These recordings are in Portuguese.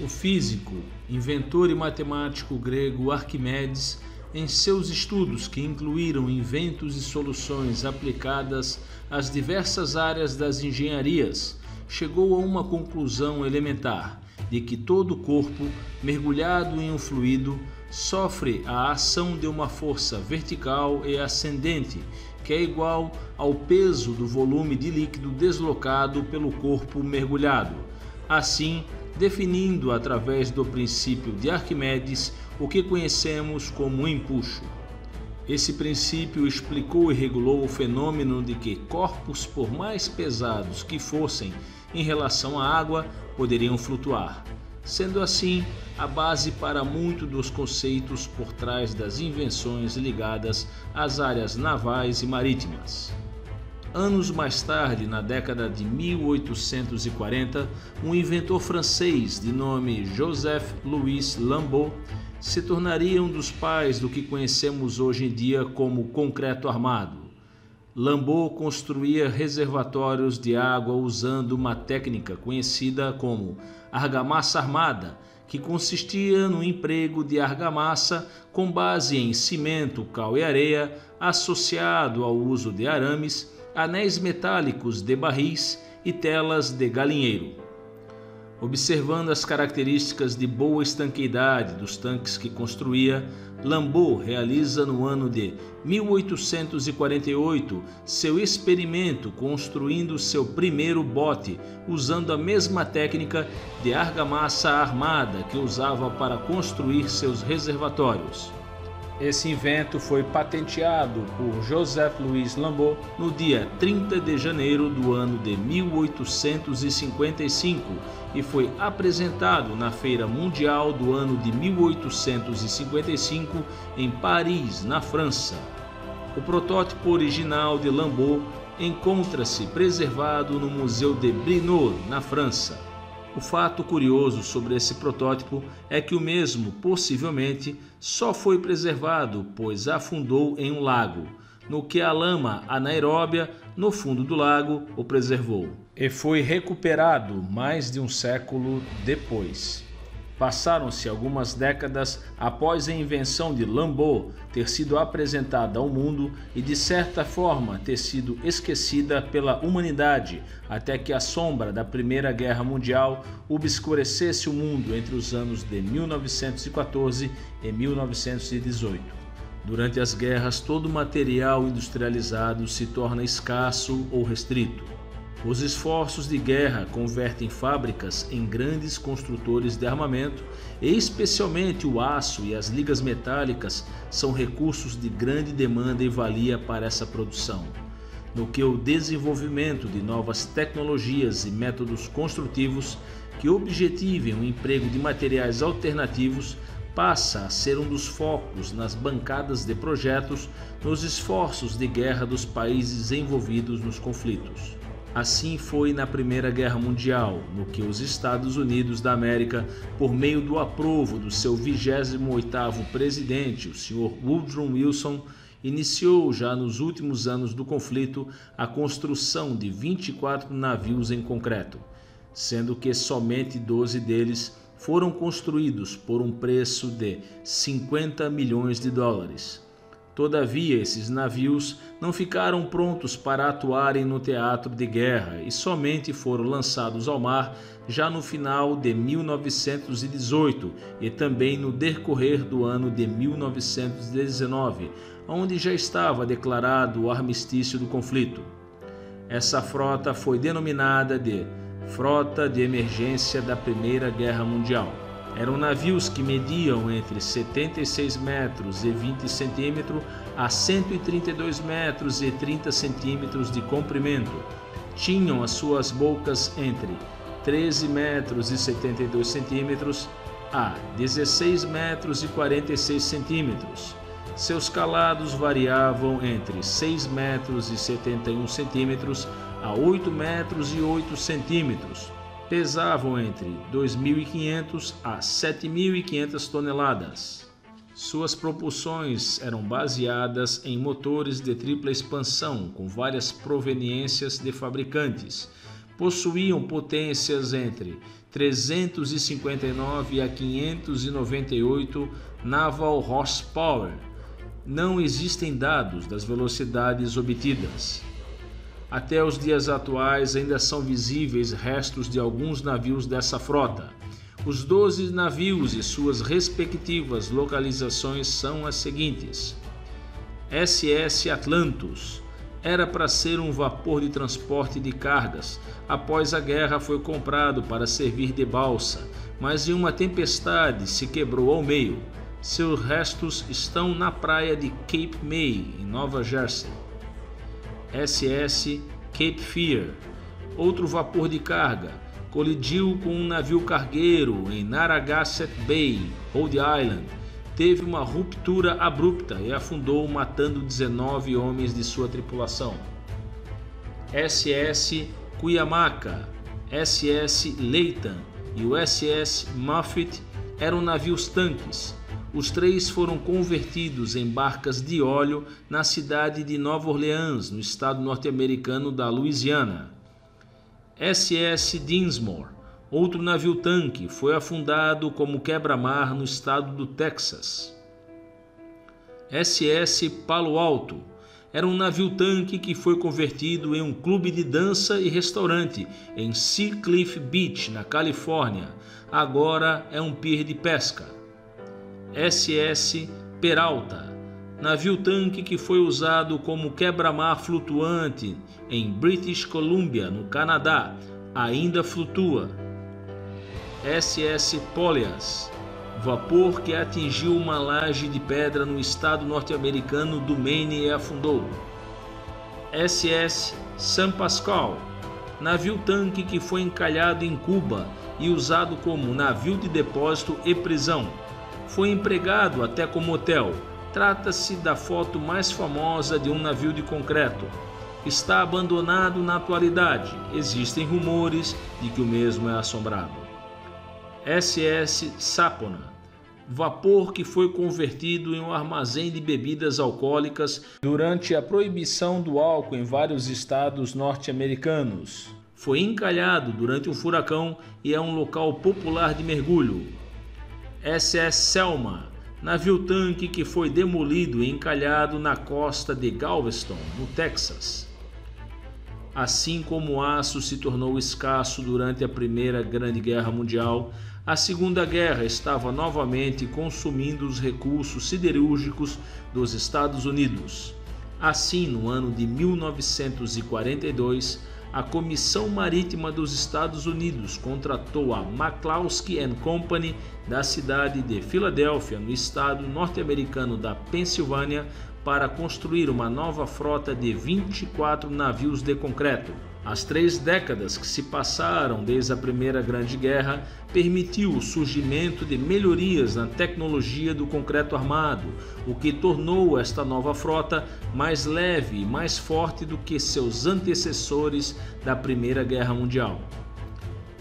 O físico, inventor e matemático grego Arquimedes, em seus estudos que incluíram inventos e soluções aplicadas às diversas áreas das engenharias, chegou a uma conclusão elementar de que todo corpo, mergulhado em um fluido, sofre a ação de uma força vertical e ascendente, que é igual ao peso do volume de líquido deslocado pelo corpo mergulhado. Assim, definindo através do princípio de Arquimedes o que conhecemos como empuxo. Esse princípio explicou e regulou o fenômeno de que corpos, por mais pesados que fossem em relação à água, poderiam flutuar, sendo assim a base para muitos dos conceitos por trás das invenções ligadas às áreas navais e marítimas. Anos mais tarde, na década de 1840, um inventor francês de nome Joseph-Louis Lambeau se tornaria um dos pais do que conhecemos hoje em dia como concreto armado. Lambeau construía reservatórios de água usando uma técnica conhecida como argamassa armada, que consistia no emprego de argamassa com base em cimento, cal e areia, associado ao uso de arames, anéis metálicos de barris e telas de galinheiro. Observando as características de boa estanqueidade dos tanques que construía, Lambeau realiza no ano de 1848 seu experimento construindo seu primeiro bote, usando a mesma técnica de argamassa armada que usava para construir seus reservatórios. Esse invento foi patenteado por Joseph-Louis Lambeau no dia 30 de janeiro do ano de 1855 e foi apresentado na Feira Mundial do ano de 1855 em Paris, na França. O protótipo original de Lambeau encontra-se preservado no Museu de Brno, na França. O fato curioso sobre esse protótipo é que o mesmo, possivelmente, só foi preservado pois afundou em um lago, no que a lama anaeróbia no fundo do lago o preservou, e foi recuperado mais de um século depois. Passaram-se algumas décadas após a invenção de Lambeau ter sido apresentada ao mundo e de certa forma ter sido esquecida pela humanidade, até que a sombra da Primeira Guerra Mundial obscurecesse o mundo entre os anos de 1914 e 1918. Durante as guerras, todo material industrializado se torna escasso ou restrito. Os esforços de guerra convertem fábricas em grandes construtores de armamento e especialmente o aço e as ligas metálicas são recursos de grande demanda e valia para essa produção, no que o desenvolvimento de novas tecnologias e métodos construtivos que objetivem o emprego de materiais alternativos passa a ser um dos focos nas bancadas de projetos nos esforços de guerra dos países envolvidos nos conflitos. Assim foi na Primeira Guerra Mundial, no que os Estados Unidos da América, por meio do aprovo do seu 28º presidente, o Sr. Woodrow Wilson, iniciou já nos últimos anos do conflito a construção de 24 navios em concreto, sendo que somente 12 deles foram construídos por um preço de 50 milhões de dólares. Todavia, esses navios não ficaram prontos para atuarem no teatro de guerra e somente foram lançados ao mar já no final de 1918 e também no decorrer do ano de 1919, onde já estava declarado o armistício do conflito. Essa frota foi denominada de Frota de Emergência da Primeira Guerra Mundial. Eram navios que mediam entre 76 metros e 20 centímetros a 132 metros e 30 centímetros de comprimento. Tinham as suas bocas entre 13 metros e 72 centímetros a 16 metros e 46 centímetros. Seus calados variavam entre 6 metros e 71 centímetros a 8 metros e 8 centímetros. pesavam entre 2.500 a 7.500 toneladas. Suas propulsões eram baseadas em motores de tripla expansão com várias proveniências de fabricantes. Possuíam potências entre 359 a 598 naval horsepower. Não existem dados das velocidades obtidas. Até os dias atuais ainda são visíveis restos de alguns navios dessa frota. Os 12 navios e suas respectivas localizações são as seguintes: SS Atlantus era para ser um vapor de transporte de cargas. Após a guerra foi comprado para servir de balsa, mas em uma tempestade se quebrou ao meio. Seus restos estão na praia de Cape May, em Nova Jersey. SS Cape Fear, outro vapor de carga, colidiu com um navio cargueiro em Narragansett Bay, Rhode Island. Teve uma ruptura abrupta e afundou, matando 19 homens de sua tripulação. SS Cuyamaca, SS Layton e o SS Moffitt eram navios-tanques. Os três foram convertidos em barcas de óleo na cidade de Nova Orleans, no estado norte-americano da Louisiana. SS Dinsmore, outro navio-tanque, foi afundado como quebra-mar no estado do Texas. SS Palo Alto era um navio-tanque que foi convertido em um clube de dança e restaurante em Sea Cliff Beach, na Califórnia. Agora é um pier de pesca. SS Peralta, navio-tanque que foi usado como quebra-mar flutuante em British Columbia, no Canadá, ainda flutua. SS Polias, vapor que atingiu uma laje de pedra no estado norte-americano do Maine e afundou. SS San Pascal, navio-tanque que foi encalhado em Cuba e usado como navio de depósito e prisão. Foi empregado até como hotel. Trata-se da foto mais famosa de um navio de concreto. Está abandonado na atualidade. Existem rumores de que o mesmo é assombrado. SS Sapona, vapor que foi convertido em um armazém de bebidas alcoólicas durante a proibição do álcool em vários estados norte-americanos. Foi encalhado durante um furacão e é um local popular de mergulho. SS Selma, navio-tanque que foi demolido e encalhado na costa de Galveston, no Texas. Assim como o aço se tornou escasso durante a Primeira Grande Guerra Mundial, a Segunda Guerra estava novamente consumindo os recursos siderúrgicos dos Estados Unidos. Assim, no ano de 1942, a Comissão Marítima dos Estados Unidos contratou a McCloskey & Company da cidade de Filadélfia, no estado norte-americano da Pensilvânia, para construir uma nova frota de 24 navios de concreto. As 3 décadas que se passaram desde a Primeira Grande Guerra permitiu o surgimento de melhorias na tecnologia do concreto armado, o que tornou esta nova frota mais leve e mais forte do que seus antecessores da Primeira Guerra Mundial.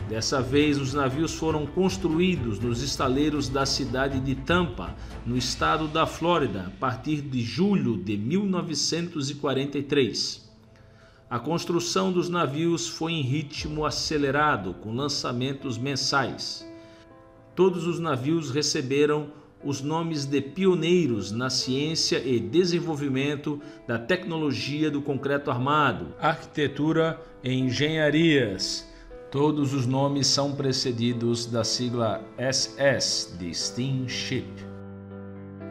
Dessa vez, os navios foram construídos nos estaleiros da cidade de Tampa, no estado da Flórida, a partir de julho de 1943. A construção dos navios foi em ritmo acelerado, com lançamentos mensais. Todos os navios receberam os nomes de pioneiros na ciência e desenvolvimento da tecnologia do concreto armado, arquitetura e engenharias. Todos os nomes são precedidos da sigla SS de Steamship.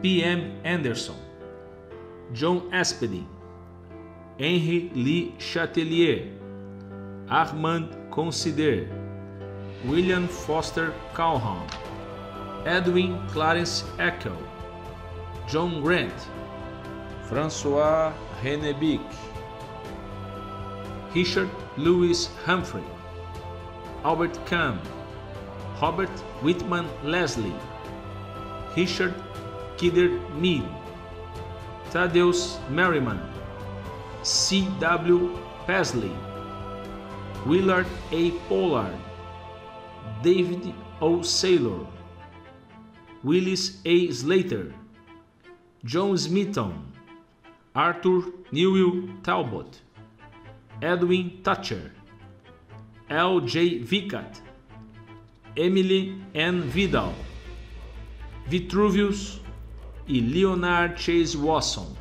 P.M. Anderson, John Aspedin, Henry Lee Chatelier, Armand Consider, William Foster Calhoun, Edwin Clarence Eckel, John Grant, François Hennebic, Richard Louis Humphrey, Albert Kahn, Robert Whitman Leslie, Richard Kidder Mead, Thaddeus Merriman, C.W. Pasley, Willard A. Pollard, David O. Saylor, Willis A. Slater, John Smithon, Arthur Newell Talbot, Edwin Thatcher, L. J. Vicat, Emily N. Vidal, Vitruvius e Leonard Chase Wasson.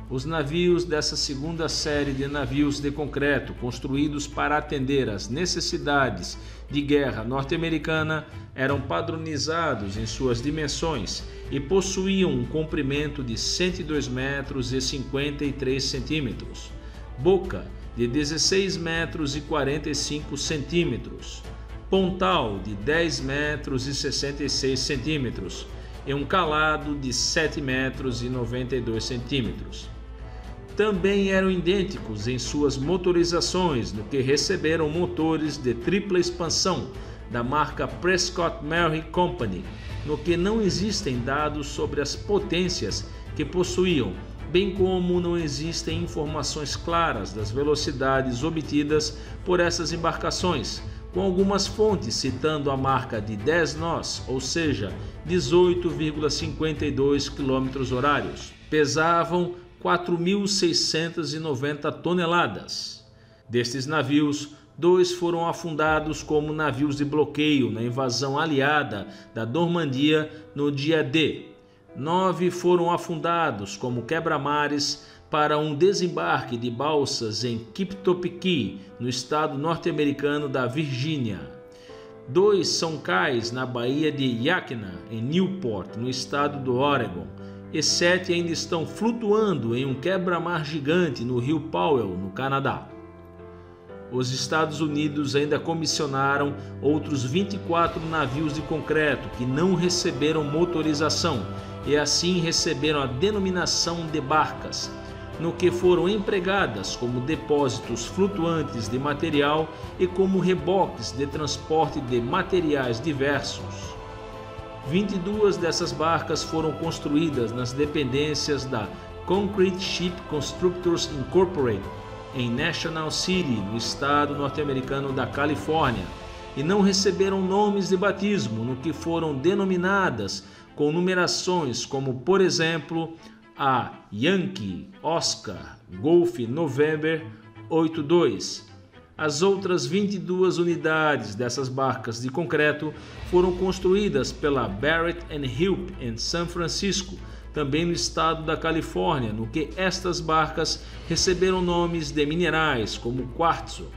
Os navios dessa segunda série de navios de concreto, construídos para atender às necessidades de guerra norte-americana, eram padronizados em suas dimensões e possuíam um comprimento de 102 metros e 53 centímetros, boca de 16 metros e 45 centímetros, pontal de 10 metros e 66 centímetros e um calado de 7 metros e 92 centímetros. Também eram idênticos em suas motorizações, no que receberam motores de tripla expansão da marca Prescott Marine Company, no que não existem dados sobre as potências que possuíam, bem como não existem informações claras das velocidades obtidas por essas embarcações, com algumas fontes citando a marca de 10 nós, ou seja, 18,52 km/h. Pesavam 4.690 toneladas. Destes navios, 2 foram afundados como navios de bloqueio na invasão aliada da Normandia no dia D. 9 foram afundados como quebra-mares para um desembarque de balsas em Kiptopeki, no estado norte-americano da Virgínia. 2 são cais na Baía de Yakima, em Newport, no estado do Oregon, e 7 ainda estão flutuando em um quebra-mar gigante no rio Powell, no Canadá. Os Estados Unidos ainda comissionaram outros 24 navios de concreto que não receberam motorização e assim receberam a denominação de barcas, no que foram empregadas como depósitos flutuantes de material e como reboques de transporte de materiais diversos. 22 dessas barcas foram construídas nas dependências da Concrete Ship Constructors Incorporated, em National City, no estado norte-americano da Califórnia, e não receberam nomes de batismo, no que foram denominadas com numerações como, por exemplo, a Yankee Oscar Golf November 82. As outras 22 unidades dessas barcas de concreto foram construídas pela Barrett & Hilp em São Francisco, também no estado da Califórnia, no que estas barcas receberam nomes de minerais como quartzo.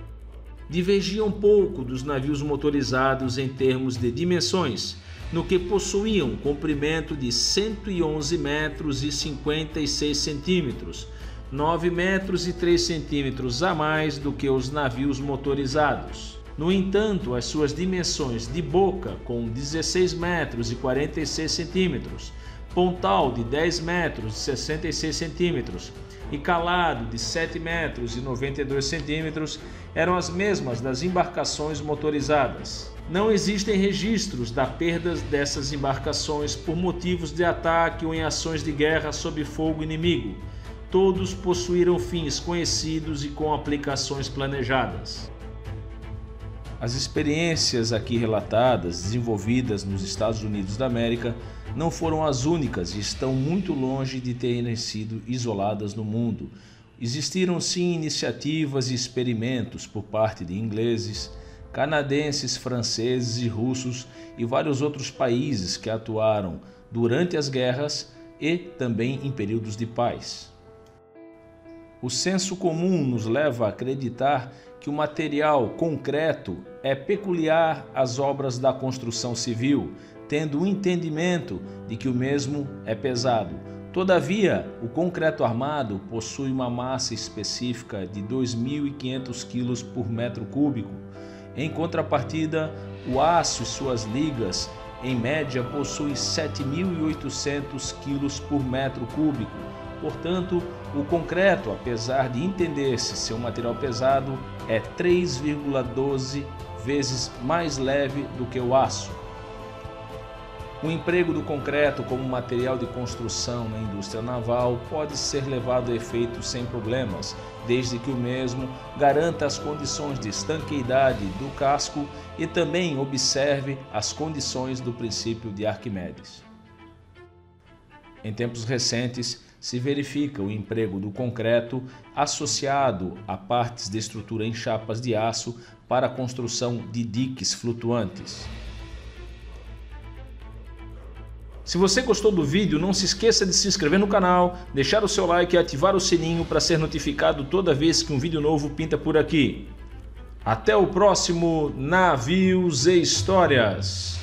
Divergiam um pouco dos navios motorizados em termos de dimensões, no que possuíam um comprimento de 111 metros e 56 centímetros, 9 metros e 3 centímetros a mais do que os navios motorizados. No entanto, as suas dimensões de boca, com 16 metros e 46 centímetros, pontal de 10 metros e 66 centímetros e calado de 7 metros e 92 centímetros, eram as mesmas das embarcações motorizadas. Não existem registros da perda dessas embarcações por motivos de ataque ou em ações de guerra sob fogo inimigo. Todos possuíram fins conhecidos e com aplicações planejadas. As experiências aqui relatadas, desenvolvidas nos Estados Unidos da América, não foram as únicas e estão muito longe de terem sido isoladas no mundo. Existiram sim iniciativas e experimentos por parte de ingleses, canadenses, franceses e russos e vários outros países que atuaram durante as guerras e também em períodos de paz. O senso comum nos leva a acreditar que o material concreto é peculiar às obras da construção civil, tendo o entendimento de que o mesmo é pesado. Todavia, o concreto armado possui uma massa específica de 2.500 kg por metro cúbico. Em contrapartida, o aço e suas ligas, em média, possuem 7.800 kg por metro cúbico. Portanto, o concreto, apesar de entender-se ser um material pesado, é 3,12 vezes mais leve do que o aço. O emprego do concreto como material de construção na indústria naval pode ser levado a efeito sem problemas, desde que o mesmo garanta as condições de estanqueidade do casco e também observe as condições do princípio de Arquimedes. Em tempos recentes, se verifica o emprego do concreto associado a partes de estrutura em chapas de aço para a construção de diques flutuantes. Se você gostou do vídeo, não se esqueça de se inscrever no canal, deixar o seu like e ativar o sininho para ser notificado toda vez que um vídeo novo pinta por aqui. Até o próximo Navios e Histórias!